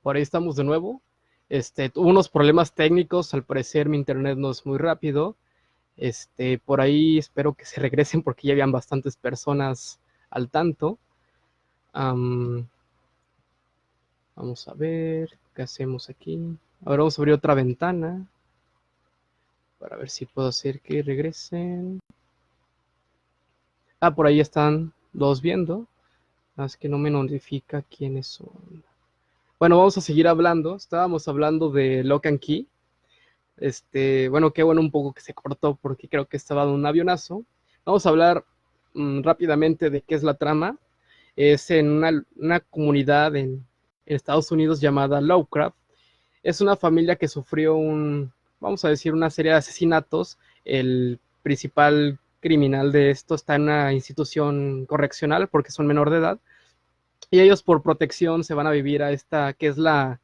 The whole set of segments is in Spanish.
por ahí estamos de nuevo. Tuve unos problemas técnicos, al parecer mi internet no es muy rápido. Por ahí espero que se regresen porque ya habían bastantes personas al tanto. Am, Vamos a ver qué hacemos aquí. Ahora vamos a abrir otra ventana para ver si puedo hacer que regresen. Ah, por ahí están dos viendo. Es que no me notifica quiénes son. Bueno, vamos a seguir hablando. Estábamos hablando de Lock and Key. Bueno, qué bueno un poco que se cortó porque creo que estaba de un avionazo. Vamos a hablar rápidamente de qué es la trama. Es en una comunidad en Estados Unidos llamada Lovecraft. Es una familia que sufrió vamos a decir, una serie de asesinatos. El principal criminal de esto está en una institución correccional porque son menor de edad. Y ellos por protección se van a vivir a esta, que es la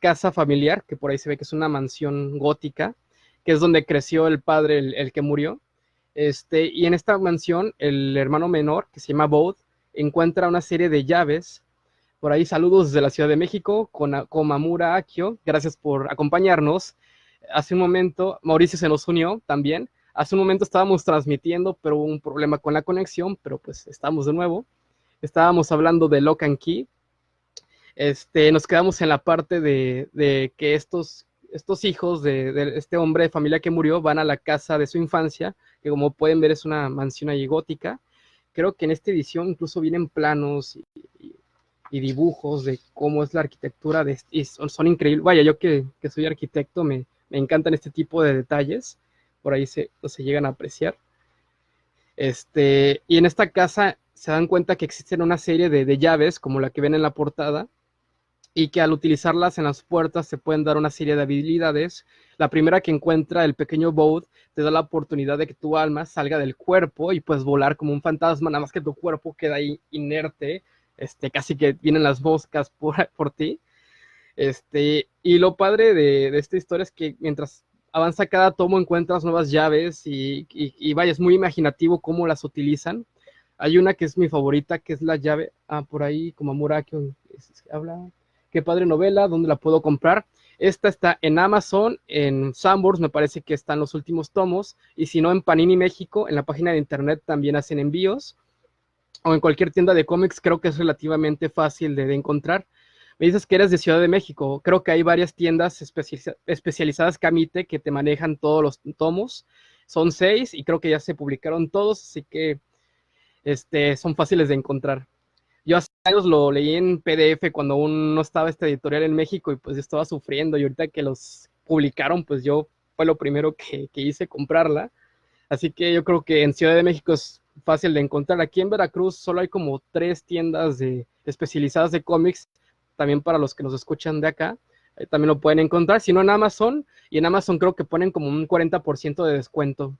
casa familiar, que por ahí se ve que es una mansión gótica, que es donde creció el padre, el que murió. Y en esta mansión, el hermano menor, que se llama Bode, encuentra una serie de llaves. Por ahí saludos desde la Ciudad de México, con Komamura Akio, gracias por acompañarnos. Hace un momento, Mauricio se nos unió también. Hace un momento estábamos transmitiendo, pero hubo un problema con la conexión, pero pues estamos de nuevo. Estábamos hablando de Lock and Key. Nos quedamos en la parte de que estos hijos de este hombre de familia que murió van a la casa de su infancia, que como pueden ver es una mansión allí gótica. Creo que en esta edición incluso vienen planos y dibujos de cómo es la arquitectura, y son increíbles. Vaya, yo que soy arquitecto me encantan este tipo de detalles, por ahí se llegan a apreciar. Y en esta casa se dan cuenta que existen una serie de llaves, como la que ven en la portada, y que al utilizarlas en las puertas se pueden dar una serie de habilidades. La primera que encuentra el pequeño Bode te da la oportunidad de que tu alma salga del cuerpo y puedes volar como un fantasma, nada más que tu cuerpo queda ahí inerte, casi que vienen las moscas por ti. Y lo padre de esta historia es que mientras avanza cada tomo encuentras nuevas llaves y vaya, es muy imaginativo cómo las utilizan. Hay una que es mi favorita, que es la llave, por ahí como Murakio habla, qué padre novela, ¿dónde la puedo comprar? Esta está en Amazon, en Sanborns me parece que están los últimos tomos, y si no en Panini México, en la página de internet también hacen envíos, o en cualquier tienda de cómics creo que es relativamente fácil de encontrar. Me dices que eres de Ciudad de México, creo que hay varias tiendas especializadas Camite que te manejan todos los tomos, son 6 y creo que ya se publicaron todos, así que son fáciles de encontrar. Yo hace años lo leí en PDF cuando aún no estaba esta editorial en México y pues yo estaba sufriendo, y ahorita que los publicaron pues yo fue lo primero que hice, comprarla. Así que yo creo que en Ciudad de México es fácil de encontrar. Aquí en Veracruz solo hay como 3 tiendas especializadas de cómics, también para los que nos escuchan de acá, también lo pueden encontrar, si no en Amazon, y en Amazon creo que ponen como un 40% de descuento.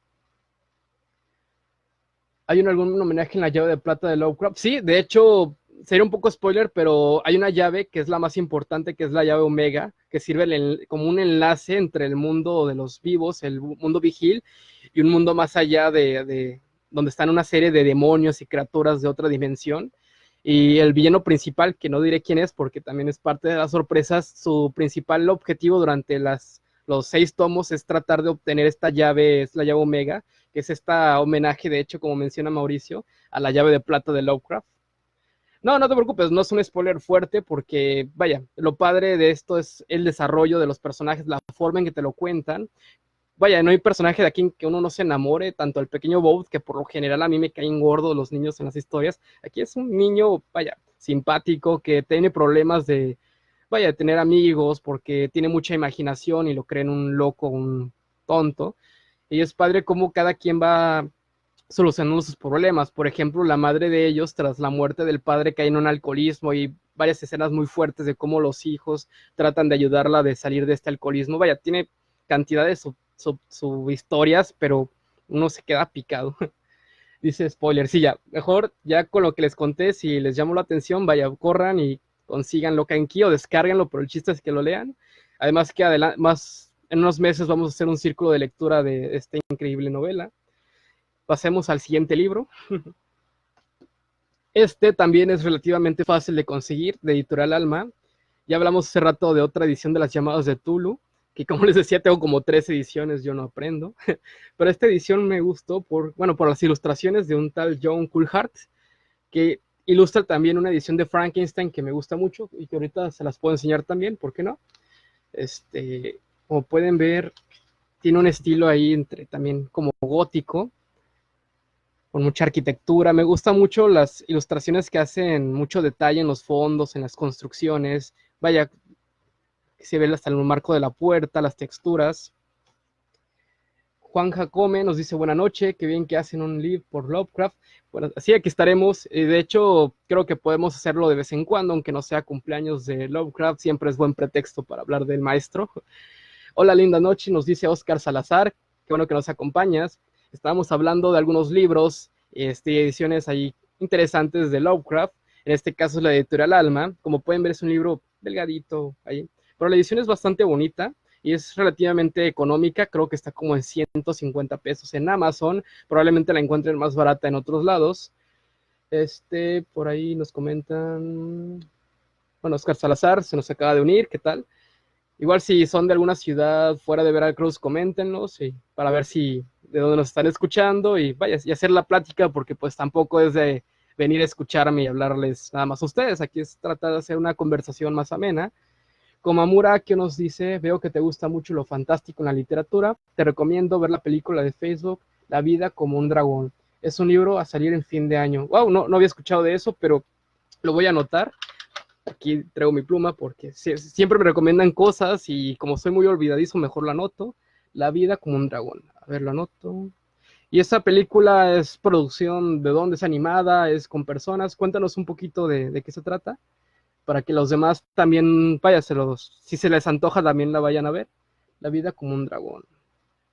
¿Hay algún homenaje en la llave de plata de Lovecraft? Sí, de hecho, sería un poco spoiler, pero hay una llave que es la más importante, que es la llave Omega, que sirve como un enlace entre el mundo de los vivos, el mundo vigil, y un mundo más allá de donde están una serie de demonios y criaturas de otra dimensión. Y el villano principal, que no diré quién es porque también es parte de las sorpresas, su principal objetivo durante los 6 tomos es tratar de obtener esta llave, es la llave Omega, que es esta homenaje, de hecho, como menciona Mauricio, a la llave de plata de Lovecraft. No, no te preocupes, no es un spoiler fuerte porque, vaya, lo padre de esto es el desarrollo de los personajes, la forma en que te lo cuentan. Vaya, no hay personaje de aquí que uno no se enamore, tanto el pequeño Bob, que por lo general a mí me caen gordos los niños en las historias. Aquí es un niño, vaya, simpático, que tiene problemas vaya, tener amigos, porque tiene mucha imaginación y lo creen un loco, un tonto. Y es padre cómo cada quien va solucionando sus problemas. Por ejemplo, la madre de ellos, tras la muerte del padre, cae en un alcoholismo, y varias escenas muy fuertes de cómo los hijos tratan de ayudarla de salir de este alcoholismo. Vaya, tiene cantidad de historias, pero uno se queda picado. Dice spoiler, sí, ya, mejor ya con lo que les conté, si les llamó la atención, vaya, corran y consíganlo en Key o descárguenlo, pero el chiste es que lo lean. Además que más en unos meses vamos a hacer un círculo de lectura de esta increíble novela. Pasemos al siguiente libro. Este también es relativamente fácil de conseguir, de Editorial Alma, Ya hablamos hace rato de otra edición de Las Llamadas de Tulu, que como les decía, tengo como 3 ediciones, yo no aprendo. Pero esta edición me gustó por las ilustraciones de un tal John Coulthard, que ilustra también una edición de Frankenstein que me gusta mucho y que ahorita se las puedo enseñar también, ¿por qué no? Como pueden ver, tiene un estilo ahí entre también como gótico, con mucha arquitectura. Me gustan mucho las ilustraciones que hacen mucho detalle en los fondos, en las construcciones. Vaya, se ve hasta en el marco de la puerta, las texturas. Juan Jacome nos dice buena noche, qué bien que hacen un live por Lovecraft. Bueno, así aquí estaremos. De hecho, creo que podemos hacerlo de vez en cuando, aunque no sea cumpleaños de Lovecraft, siempre es buen pretexto para hablar del maestro. Hola, linda noche, nos dice Oscar Salazar, qué bueno que nos acompañas. Estábamos hablando de algunos libros, ediciones ahí interesantes de Lovecraft. En este caso es la editorial Alma. Como pueden ver, es un libro delgadito ahí, pero la edición es bastante bonita y es relativamente económica. Creo que está como en 150 pesos en Amazon. Probablemente la encuentren más barata en otros lados. Por ahí nos comentan. Bueno, Oscar Salazar se nos acaba de unir, ¿qué tal? Igual si son de alguna ciudad fuera de Veracruz, coméntenos para ver si de dónde nos están escuchando y vaya, y hacer la plática, porque pues tampoco es de venir a escucharme y hablarles nada más a ustedes. Aquí es tratar de hacer una conversación más amena. Komamura, que nos dice, veo que te gusta mucho lo fantástico en la literatura, te recomiendo ver la película de Facebook, La vida como un dragón. Es un libro a salir en fin de año. Wow, no había escuchado de eso, pero lo voy a anotar. Aquí traigo mi pluma porque siempre me recomiendan cosas y como soy muy olvidadizo, mejor la anoto. La vida como un dragón. A ver, la anoto. Y esa película es producción, ¿de dónde es animada? ¿Es con personas? Cuéntanos un poquito de qué se trata, para que los demás también, vaya, si se les antoja, también la vayan a ver. La vida como un dragón.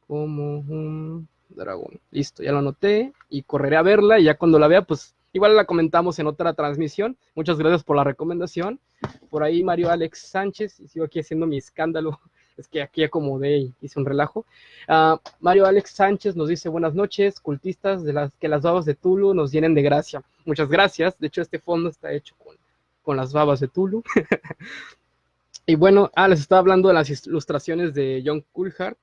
Como un dragón. Listo, ya lo anoté y correré a verla y ya cuando la vea, pues igual la comentamos en otra transmisión. Muchas gracias por la recomendación. Por ahí Mario Alex Sánchez, y sigo aquí haciendo mi escándalo, es que aquí acomodé y hice un relajo. Mario Alex Sánchez nos dice buenas noches, cultistas de que las babas de Tulu nos llenen de gracia. Muchas gracias, de hecho este fondo está hecho con las babas de Tulu. Y bueno, les estaba hablando de las ilustraciones de John Coulthard.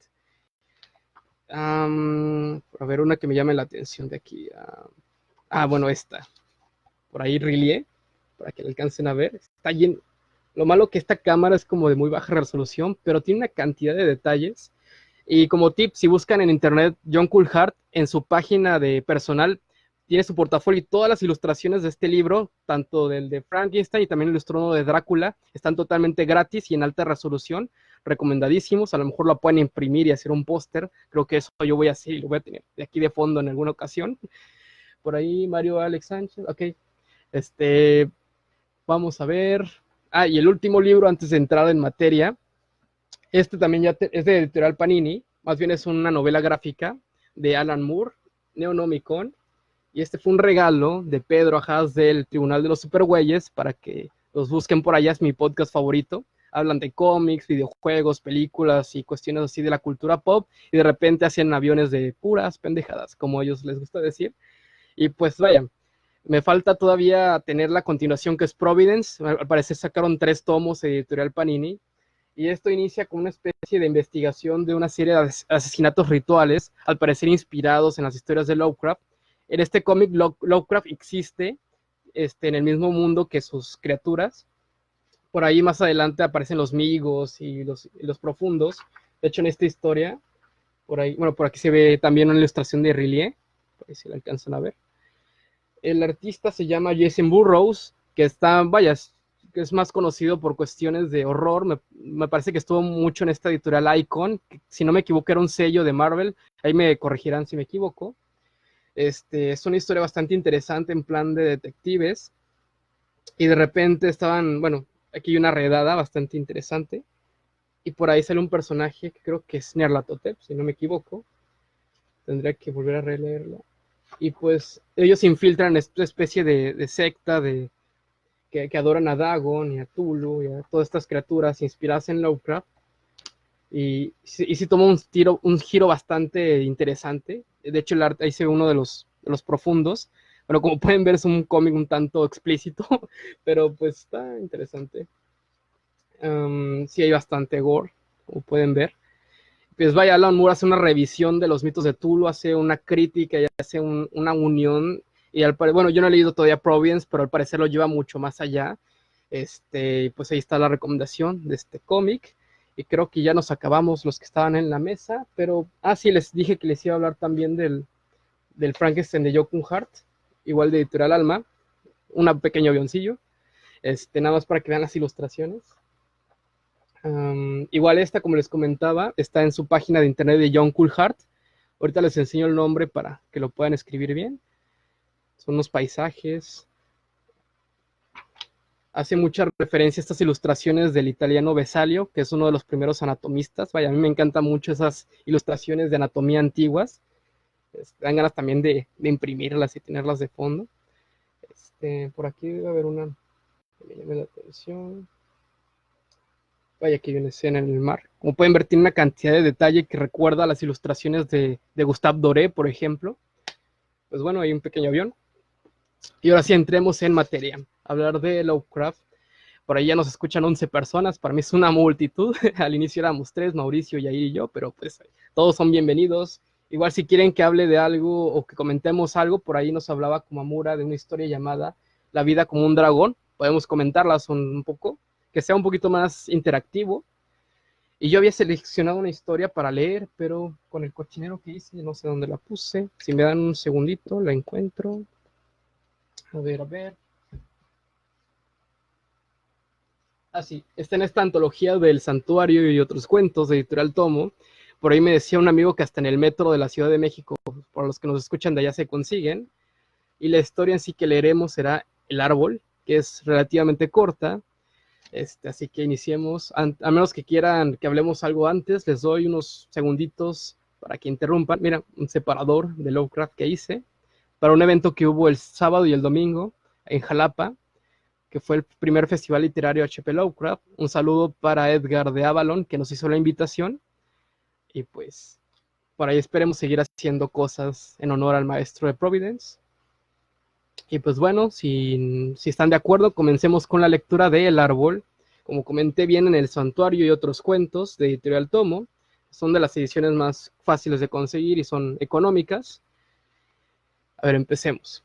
A ver, una que me llame la atención de aquí. Bueno, esta. Por ahí Rillier, para que la alcancen a ver. Está lleno. Lo malo que esta cámara es como de muy baja resolución, pero tiene una cantidad de detalles. Y como tip, si buscan en internet John Coulthard, en su página de personal, tiene su portafolio y todas las ilustraciones de este libro, tanto del de Frankenstein y también el ilustrado de Drácula, están totalmente gratis y en alta resolución, recomendadísimos. A lo mejor lo pueden imprimir y hacer un póster. Creo que eso yo voy a hacer y lo voy a tener de aquí de fondo en alguna ocasión. Por ahí Mario Alex Sánchez, ok. Vamos a ver. Y el último libro antes de entrar en materia. También ya es de editorial Panini, más bien es una novela gráfica de Alan Moore, Neonomicon, y fue un regalo de Pedro Ajaz del Tribunal de los Supergüeyes, para que los busquen por allá, es mi podcast favorito. Hablan de cómics, videojuegos, películas y cuestiones así de la cultura pop, y de repente hacen aviones de puras pendejadas, como a ellos les gusta decir. Y pues vaya, me falta todavía tener la continuación, que es Providence. Al parecer sacaron 3 tomos de editorial Panini, y esto inicia con una especie de investigación de una serie de asesinatos rituales, al parecer inspirados en las historias de Lovecraft. En este cómic, Lovecraft existe en el mismo mundo que sus criaturas. Por ahí más adelante aparecen los Migos y los Profundos. De hecho, en esta historia, por aquí se ve también una ilustración de Rillier, por ahí si la alcanzan a ver. El artista se llama Jason Burroughs, que que es más conocido por cuestiones de horror. Me parece que estuvo mucho en esta editorial Icon, que, si no me equivoco, era un sello de Marvel. Ahí me corregirán si me equivoco. Es una historia bastante interesante en plan de detectives. Y de repente aquí hay una redada bastante interesante. Y por ahí sale un personaje que creo que es Nyarlathotep, si no me equivoco. Tendría que volver a releerlo. Y pues ellos se infiltran en esta especie de secta que adoran a Dagon y a Tulu y a todas estas criaturas inspiradas en Lovecraft. Y sí toma un giro bastante interesante. De hecho, el arte ahí se ve uno de los profundos. Bueno, como pueden ver, es un cómic un tanto explícito, pero pues está interesante. Sí hay bastante gore, como pueden ver. Pues vaya, Alan Moore hace una revisión de los mitos de Tulu, hace una crítica y hace una unión. Y bueno, yo no he leído todavía Providence, pero al parecer lo lleva mucho más allá. Pues ahí está la recomendación de este cómic. Y creo que ya nos acabamos los que estaban en la mesa. Pero, sí, les dije que les iba a hablar también del Frankenstein de Joe Hart, igual de Editorial Alma. Un pequeño avioncillo. Nada más para que vean las ilustraciones. Igual esta, como les comentaba, está en su página de internet de John Coolhart. Ahorita les enseño el nombre para que lo puedan escribir bien. Son unos paisajes. Hace mucha referencia a estas ilustraciones del italiano Vesalio, que es uno de los primeros anatomistas. Vaya, a mí me encantan mucho esas ilustraciones de anatomía antiguas. Dan ganas también de imprimirlas y tenerlas de fondo. Por aquí debe haber una que me llame la atención. Vaya, que hay una escena en el mar. Como pueden ver, tiene una cantidad de detalle que recuerda a las ilustraciones de Gustave Doré, por ejemplo. Pues bueno, hay un pequeño avión. Y ahora sí, entremos en materia. Hablar de Lovecraft. Por ahí ya nos escuchan 11 personas. Para mí es una multitud. Al inicio éramos 3, Mauricio, Yair y yo, pero pues todos son bienvenidos. Igual si quieren que hable de algo o que comentemos algo, por ahí nos hablaba Kumamura de una historia llamada La vida como un dragón. Podemos comentarlas un poco, que sea un poquito más interactivo. Y yo había seleccionado una historia para leer, pero con el cochinero que hice, no sé dónde la puse. Si me dan un segundito, la encuentro. A ver. Sí, está en esta antología del Santuario y otros cuentos de Editorial Tomo. Por ahí me decía un amigo que hasta en el metro de la Ciudad de México, por los que nos escuchan de allá, se consiguen. Y la historia en sí que leeremos será El Árbol, que es relativamente corta. Así que iniciemos. A menos que quieran que hablemos algo antes, les doy unos segunditos para que interrumpan. Mira, un separador de Lovecraft que hice para un evento que hubo el sábado y el domingo en Jalapa, que fue el primer festival literario H.P. Lovecraft. Un saludo para Edgar de Avalon, que nos hizo la invitación. Y pues, por ahí esperemos seguir haciendo cosas en honor al maestro de Providence. Y pues bueno, si están de acuerdo, comencemos con la lectura de El Árbol. Como comenté, bien en El Santuario y otros cuentos de Editorial Tomo. Son de las ediciones más fáciles de conseguir y son económicas. A ver, empecemos.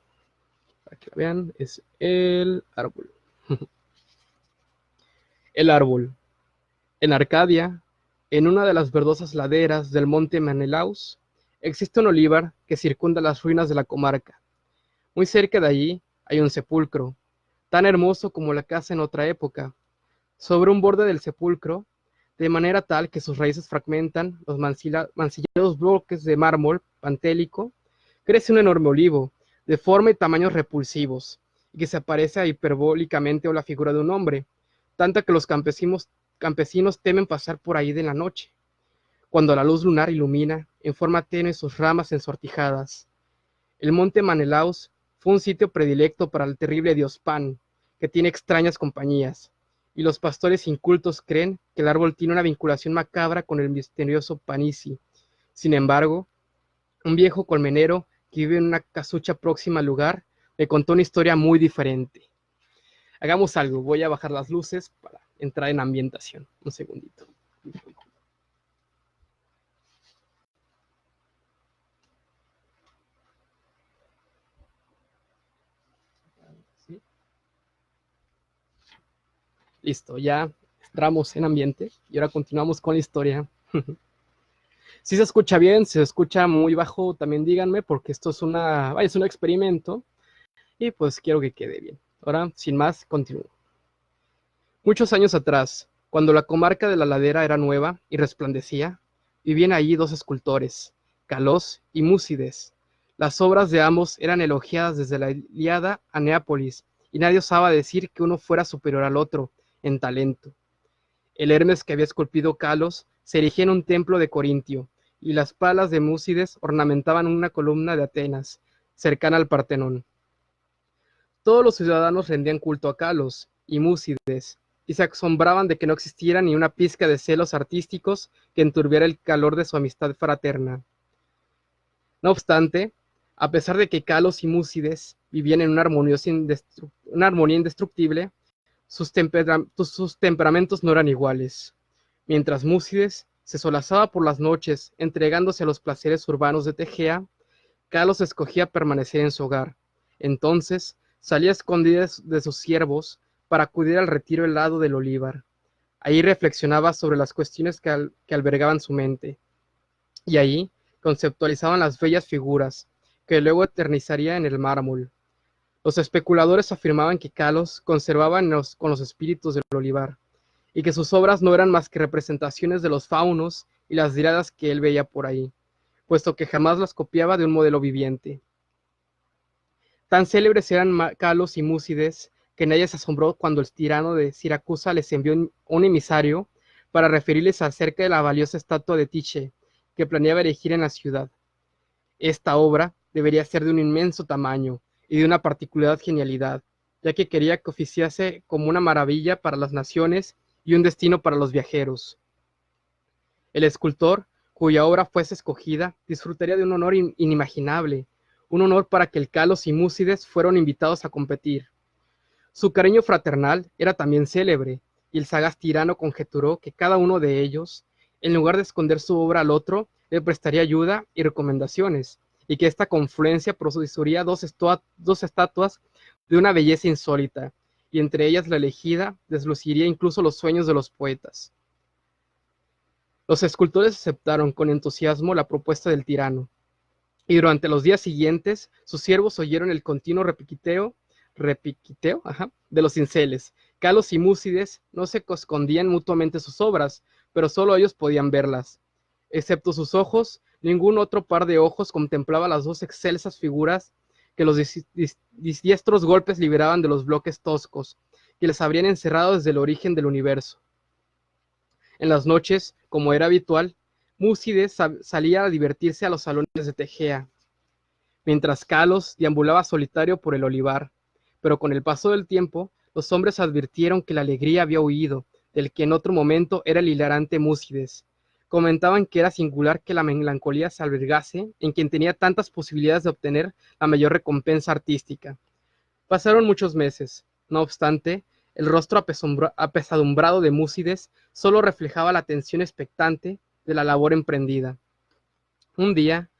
Para que lo vean, es El Árbol. El Árbol. En Arcadia, en una de las verdosas laderas del monte Menelaus, existe un olivar que circunda las ruinas de la comarca. Muy cerca de allí hay un sepulcro, tan hermoso como la casa en otra época. Sobre un borde del sepulcro, de manera tal que sus raíces fragmentan los mancillados bloques de mármol pantélico, crece un enorme olivo, de forma y tamaños repulsivos, y que se parece hiperbólicamente a la figura de un hombre, tanto que los campesinos temen pasar por ahí de la noche, cuando la luz lunar ilumina en forma tenue sus ramas ensortijadas. El monte Menelaus fue un sitio predilecto para el terrible dios Pan, que tiene extrañas compañías, y los pastores incultos creen que el árbol tiene una vinculación macabra con el misterioso Panisi. Sin embargo, un viejo colmenero que vive en una casucha próxima al lugar me contó una historia muy diferente. Hagamos algo, voy a bajar las luces para entrar en ambientación. Un segundito. ¿Sí? Listo, ya entramos en ambiente y ahora continuamos con la historia. Si se escucha bien, si se escucha muy bajo, también díganme, porque esto es un experimento y pues quiero que quede bien. Ahora, sin más, continúo. Muchos años atrás, cuando la comarca de la ladera era nueva y resplandecía, vivían allí dos escultores, Calós y Múcides. Las obras de ambos eran elogiadas desde la Ilíada a Neápolis, y nadie osaba decir que uno fuera superior al otro en talento. El Hermes que había esculpido Calos se erigía en un templo de Corintio, y las palas de Múcides ornamentaban una columna de Atenas, cercana al Partenón. Todos los ciudadanos rendían culto a Calos y Múcides, y se asombraban de que no existiera ni una pizca de celos artísticos que enturbiara el calor de su amistad fraterna. No obstante, a pesar de que Calos y Múcides vivían en una armonía indestructible, sus temperamentos no eran iguales. Mientras Múcides se solazaba por las noches, entregándose a los placeres urbanos de Tegea, Calos escogía permanecer en su hogar. Entonces salía a escondidas de sus siervos para acudir al retiro helado del olivar. Ahí reflexionaba sobre las cuestiones que albergaban su mente, y ahí conceptualizaban las bellas figuras que luego eternizaría en el mármol. Los especuladores afirmaban que Calos conservaba con los espíritus del olivar, y que sus obras no eran más que representaciones de los faunos y las diradas que él veía por ahí, puesto que jamás las copiaba de un modelo viviente. Tan célebres eran Calos y Múcides que nadie se asombró cuando el tirano de Siracusa les envió un emisario para referirles acerca de la valiosa estatua de Tiche que planeaba erigir en la ciudad. Esta obra debería ser de un inmenso tamaño y de una particular genialidad, ya que quería que oficiase como una maravilla para las naciones y un destino para los viajeros. El escultor, cuya obra fuese escogida, disfrutaría de un honor inimaginable, un honor para que el Calos y Múcides fueron invitados a competir. Su cariño fraternal era también célebre, y el sagaz tirano conjeturó que cada uno de ellos, en lugar de esconder su obra al otro, le prestaría ayuda y recomendaciones, y que esta confluencia produciría dos estatuas de una belleza insólita, y entre ellas la elegida desluciría incluso los sueños de los poetas. Los escultores aceptaron con entusiasmo la propuesta del tirano, y durante los días siguientes sus siervos oyeron el continuo repiquiteo de los cinceles. Calos y Múcides no se escondían mutuamente sus obras, pero solo ellos podían verlas. Excepto sus ojos, ningún otro par de ojos contemplaba las dos excelsas figuras que los diestros golpes liberaban de los bloques toscos, que les habrían encerrado desde el origen del universo. En las noches, como era habitual, Múcides salía a divertirse a los salones de Tegea, mientras Calos deambulaba solitario por el olivar. Pero con el paso del tiempo, los hombres advirtieron que la alegría había huido del que en otro momento era el hilarante Múcides. Comentaban que era singular que la melancolía se albergase en quien tenía tantas posibilidades de obtener la mayor recompensa artística. Pasaron muchos meses. No obstante, el rostro apesadumbrado de Múcides solo reflejaba la tensión expectante de la labor emprendida. Un día,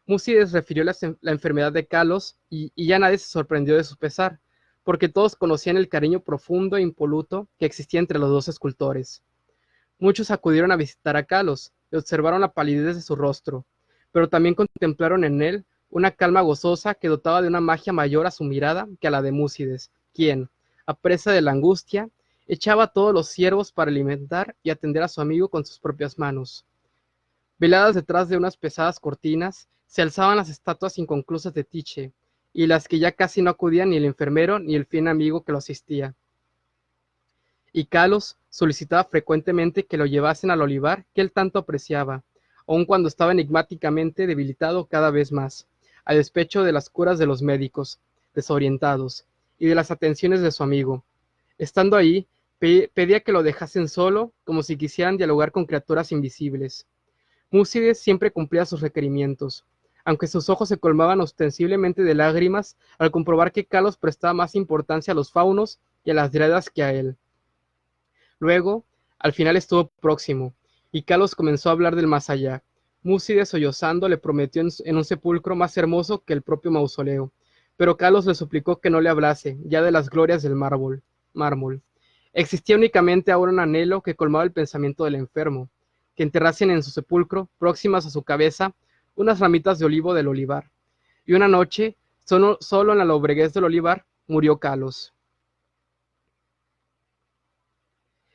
Múcides refirió la enfermedad de Calos y ya nadie se sorprendió de su pesar, porque todos conocían el cariño profundo e impoluto que existía entre los dos escultores. Muchos acudieron a visitar a Calos y observaron la palidez de su rostro, pero también contemplaron en él una calma gozosa que dotaba de una magia mayor a su mirada que a la de Múcides, quien, a presa de la angustia, echaba a todos los siervos para alimentar y atender a su amigo con sus propias manos. Veladas detrás de unas pesadas cortinas, se alzaban las estatuas inconclusas de Tiche, y las que ya casi no acudían ni el enfermero ni el fiel amigo que lo asistía. Y Calos solicitaba frecuentemente que lo llevasen al olivar que él tanto apreciaba, aun cuando estaba enigmáticamente debilitado cada vez más, a despecho de las curas de los médicos, desorientados, y de las atenciones de su amigo. Estando ahí, pedía que lo dejasen solo, como si quisieran dialogar con criaturas invisibles. Múcides siempre cumplía sus requerimientos, aunque sus ojos se colmaban ostensiblemente de lágrimas al comprobar que Calos prestaba más importancia a los faunos y a las diradas que a él. Luego, al final estuvo próximo, y Calos comenzó a hablar del más allá. Múcides, sollozando, le prometió en un sepulcro más hermoso que el propio mausoleo, pero Calos le suplicó que no le hablase ya de las glorias del mármol. Existía únicamente ahora un anhelo que colmaba el pensamiento del enfermo, que enterrasen en su sepulcro, próximas a su cabeza, unas ramitas de olivo del olivar. Y una noche, solo en la lobreguez del olivar, murió Calos.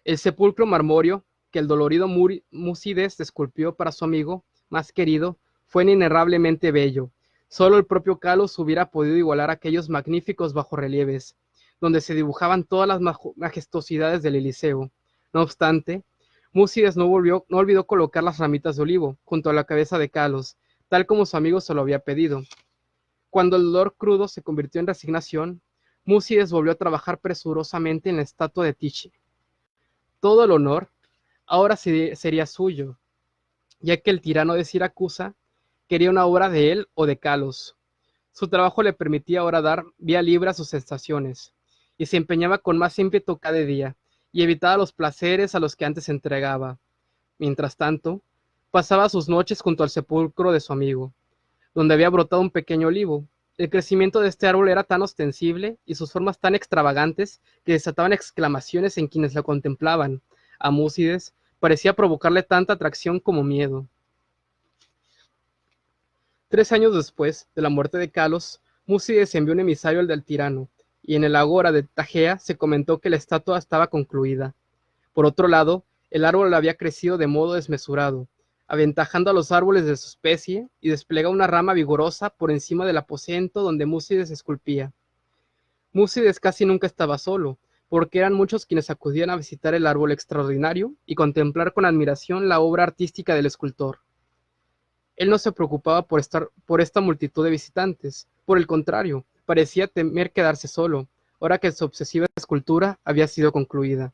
El sepulcro marmóreo que el dolorido Múcides esculpió para su amigo más querido fue inerrablemente bello. Solo el propio Calos hubiera podido igualar aquellos magníficos bajorrelieves, donde se dibujaban todas las majestuosidades del Eliseo. No obstante, Múcides no olvidó colocar las ramitas de olivo junto a la cabeza de Calos, tal como su amigo se lo había pedido. Cuando el dolor crudo se convirtió en resignación, Múcides volvió a trabajar presurosamente en la estatua de Tiche. Todo el honor ahora sería suyo, ya que el tirano de Siracusa quería una obra de él o de Calos. Su trabajo le permitía ahora dar vía libre a sus sensaciones, y se empeñaba con más ímpetu cada día, y evitaba los placeres a los que antes se entregaba. Mientras tanto, pasaba sus noches junto al sepulcro de su amigo, donde había brotado un pequeño olivo. El crecimiento de este árbol era tan ostensible y sus formas tan extravagantes que desataban exclamaciones en quienes lo contemplaban. A Múcides parecía provocarle tanta atracción como miedo. 3 años después de la muerte de Calos, Múcides envió un emisario al del tirano, y en el agora de Tegea se comentó que la estatua estaba concluida. Por otro lado, el árbol había crecido de modo desmesurado, aventajando a los árboles de su especie, y desplegaba una rama vigorosa por encima del aposento donde Múcides esculpía. Múcides casi nunca estaba solo, porque eran muchos quienes acudían a visitar el árbol extraordinario y contemplar con admiración la obra artística del escultor. Él no se preocupaba por esta multitud de visitantes, por el contrario, parecía temer quedarse solo, ahora que su obsesiva escultura había sido concluida.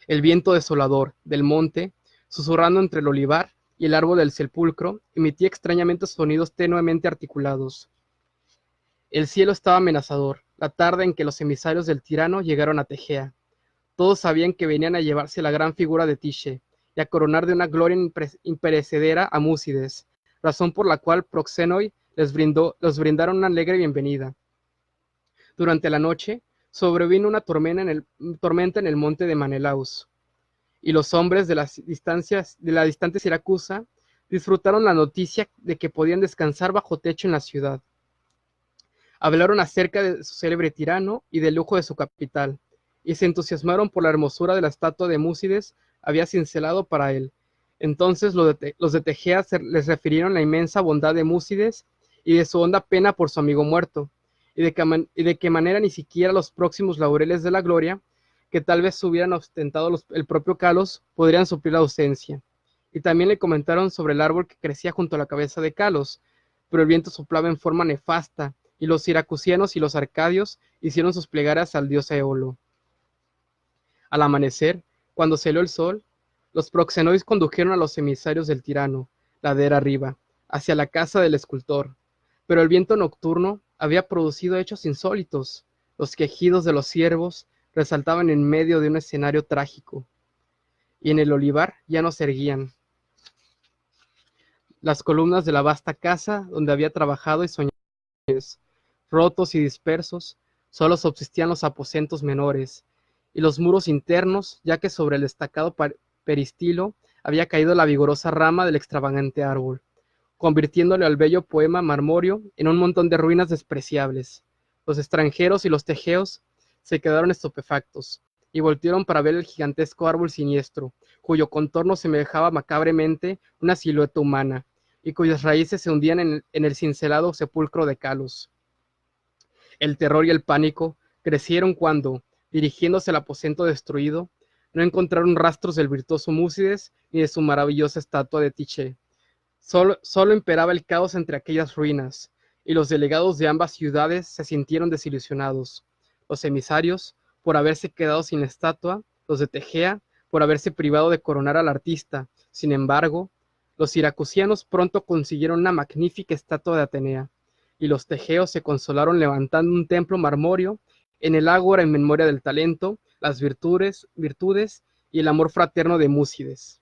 El viento desolador del monte, susurrando entre el olivar y el árbol del sepulcro, emitía extrañamente sonidos tenuemente articulados. El cielo estaba amenazador, la tarde en que los emisarios del tirano llegaron a Tegea. Todos sabían que venían a llevarse la gran figura de Tiche y a coronar de una gloria imperecedera a Múcides, razón por la cual Proxenoi les brindaron una alegre bienvenida. Durante la noche sobrevino una tormenta en el monte de Menelaus, y los hombres de la distante Siracusa disfrutaron la noticia de que podían descansar bajo techo en la ciudad. Hablaron acerca de su célebre tirano y del lujo de su capital, y se entusiasmaron por la hermosura de la estatua de Múcides había cincelado para él. Entonces los de Tegea les refirieron la inmensa bondad de Múcides y de su honda pena por su amigo muerto, y de qué manera ni siquiera los próximos laureles de la gloria, que tal vez hubieran ostentado el propio Calos, podrían suplir la ausencia. Y también le comentaron sobre el árbol que crecía junto a la cabeza de Calos, pero el viento soplaba en forma nefasta, y los siracusianos y los arcadios hicieron sus plegarias al dios Eolo. Al amanecer, cuando salió el sol, los proxenois condujeron a los emisarios del tirano, ladera arriba, hacia la casa del escultor, pero el viento nocturno había producido hechos insólitos. Los quejidos de los ciervos resaltaban en medio de un escenario trágico, y en el olivar ya no se erguían las columnas de la vasta casa donde había trabajado y soñado. Rotos y dispersos, solo subsistían los aposentos menores y los muros internos, ya que sobre el destacado peristilo había caído la vigorosa rama del extravagante árbol, convirtiéndole al bello poema marmóreo en un montón de ruinas despreciables. Los extranjeros y los tejeos se quedaron estupefactos y voltearon para ver el gigantesco árbol siniestro, cuyo contorno semejaba macabremente una silueta humana y cuyas raíces se hundían en el cincelado sepulcro de Calos. El terror y el pánico crecieron cuando, dirigiéndose al aposento destruido, no encontraron rastros del virtuoso Múcides ni de su maravillosa estatua de Tiche. Solo imperaba el caos entre aquellas ruinas, y los delegados de ambas ciudades se sintieron desilusionados. Los emisarios, por haberse quedado sin la estatua, los de Tegea, por haberse privado de coronar al artista. Sin embargo, los siracusianos pronto consiguieron una magnífica estatua de Atenea, y los tegeos se consolaron levantando un templo marmóreo en el ágora en memoria del talento, las virtudes y el amor fraterno de Múcides.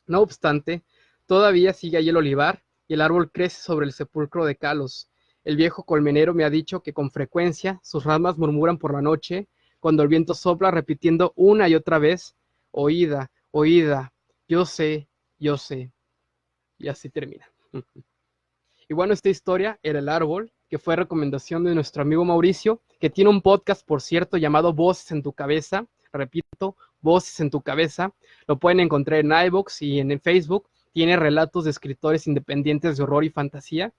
No obstante, todavía sigue allí el olivar, y el árbol crece sobre el sepulcro de Calos. El viejo colmenero me ha dicho que con frecuencia sus ramas murmuran por la noche, cuando el viento sopla repitiendo una y otra vez, oída, oída, yo sé, yo sé. Y así termina. Y bueno, esta historia era El Árbol, que fue recomendación de nuestro amigo Mauricio, que tiene un podcast, por cierto, llamado Voces en tu Cabeza. Repito, Voces en tu Cabeza. Lo pueden encontrar en iVoox y en Facebook. Tiene relatos de escritores independientes de horror y fantasía.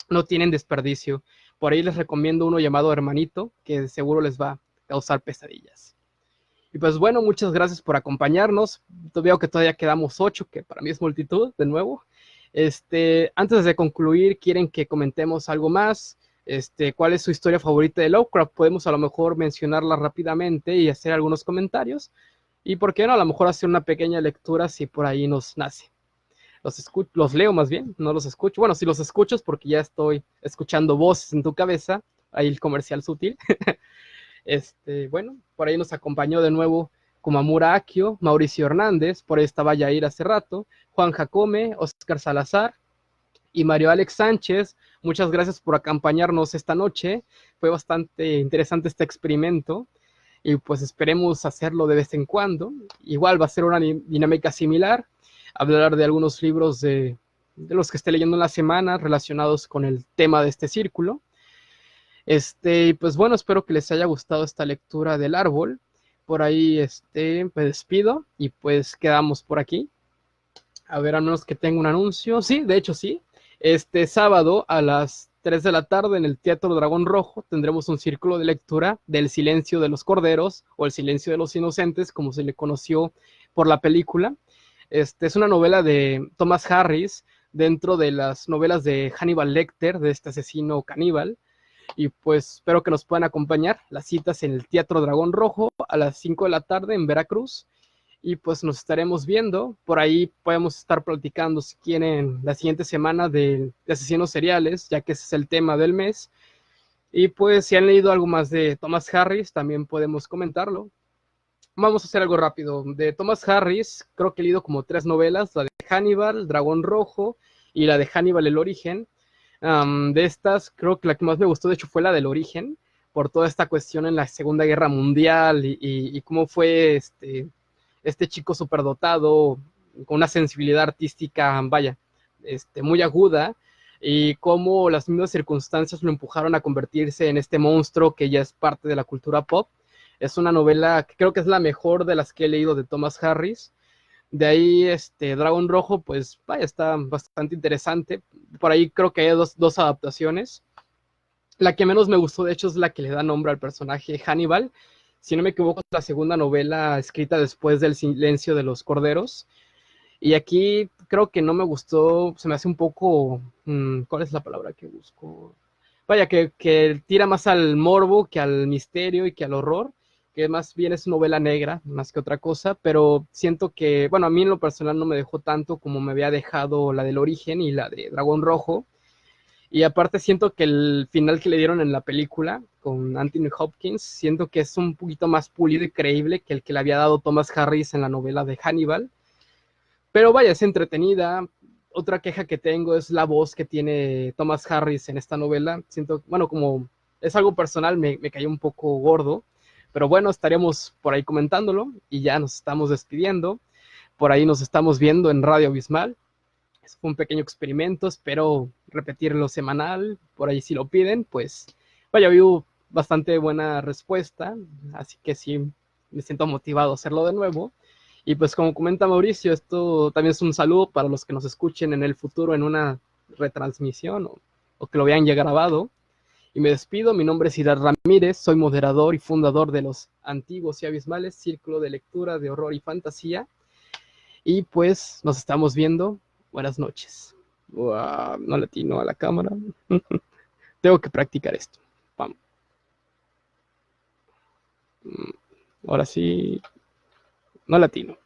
No tienen desperdicio. Por ahí les recomiendo uno llamado Hermanito, que seguro les va a causar pesadillas. Y pues bueno, muchas gracias por acompañarnos. Veo que todavía quedamos 8, que para mí es multitud, de nuevo. Antes de concluir, ¿quieren que comentemos algo más? ¿Cuál es su historia favorita de Lovecraft? Podemos a lo mejor mencionarla rápidamente y hacer algunos comentarios. Y por qué no, a lo mejor hacer una pequeña lectura si por ahí nos nace. Los leo más bien, no los escucho. Bueno, si los escucho es porque ya estoy escuchando Voces en tu Cabeza, ahí el comercial sutil. Bueno, por ahí nos acompañó de nuevo Kumamura Akio, Mauricio Hernández, por ahí estaba Yair hace rato, Juan Jacome, Oscar Salazar y Mario Alex Sánchez. Muchas gracias por acompañarnos esta noche. Fue bastante interesante este experimento y pues esperemos hacerlo de vez en cuando. Igual va a ser una dinámica similar, hablar de algunos libros de los que esté leyendo en la semana relacionados con el tema de este círculo. Pues bueno, espero que les haya gustado esta lectura del árbol. Por ahí, me despido y pues quedamos por aquí. A ver, a menos que tenga un anuncio. Sí, de hecho sí. Este sábado a las 3 de la tarde en el Teatro Dragón Rojo tendremos un círculo de lectura del Silencio de los Corderos o El Silencio de los Inocentes, como se le conoció por la película. Es una novela de Thomas Harris dentro de las novelas de Hannibal Lecter, de este asesino caníbal. Y pues espero que nos puedan acompañar. Las citas en el Teatro Dragón Rojo a las 5 de la tarde en Veracruz. Y pues nos estaremos viendo. Por ahí podemos estar platicando, si quieren, la siguiente semana de asesinos seriales, ya que ese es el tema del mes. Y pues si han leído algo más de Thomas Harris, también podemos comentarlo. Vamos a hacer algo rápido. De Thomas Harris, creo que he leído como 3 novelas, la de Hannibal, Dragón Rojo y la de Hannibal el Origen. De estas, creo que la que más me gustó, de hecho, fue la del Origen, por toda esta cuestión en la Segunda Guerra Mundial y cómo fue este chico superdotado, con una sensibilidad artística, vaya, muy aguda, y cómo las mismas circunstancias lo empujaron a convertirse en este monstruo que ya es parte de la cultura pop. Es una novela que creo que es la mejor de las que he leído de Thomas Harris. De ahí, Dragón Rojo, pues, vaya, está bastante interesante. Por ahí creo que hay dos adaptaciones. La que menos me gustó, de hecho, es la que le da nombre al personaje Hannibal. Si no me equivoco, es la segunda novela escrita después del Silencio de los Corderos. Y aquí creo que no me gustó, se me hace un poco, ¿cuál es la palabra que busco? Vaya, que tira más al morbo que al misterio y que al horror, que más bien es novela negra, más que otra cosa, pero siento que, bueno, a mí en lo personal no me dejó tanto como me había dejado la del Origen y la de Dragón Rojo. Y aparte siento que el final que le dieron en la película con Anthony Hopkins, siento que es un poquito más pulido y creíble que el que le había dado Thomas Harris en la novela de Hannibal. Pero vaya, es entretenida. Otra queja que tengo es la voz que tiene Thomas Harris en esta novela. Siento, bueno, como es algo personal, me cayó un poco gordo. Pero bueno, estaremos por ahí comentándolo y ya nos estamos despidiendo. Por ahí nos estamos viendo en Radio Abismal. Es un pequeño experimento, espero repetirlo semanal. Por ahí si lo piden, pues vaya, hubo bastante buena respuesta. Así que sí, me siento motivado a hacerlo de nuevo. Y pues como comenta Mauricio, esto también es un saludo para los que nos escuchen en el futuro en una retransmisión o que lo vean ya grabado. Y me despido, mi nombre es Irar Ramírez, soy moderador y fundador de los Antiguos y Abismales, Círculo de Lectura de Horror y Fantasía. Y pues nos estamos viendo. Buenas noches. Wow, no le atino a la cámara. Tengo que practicar esto. Vamos. Ahora sí, no latino.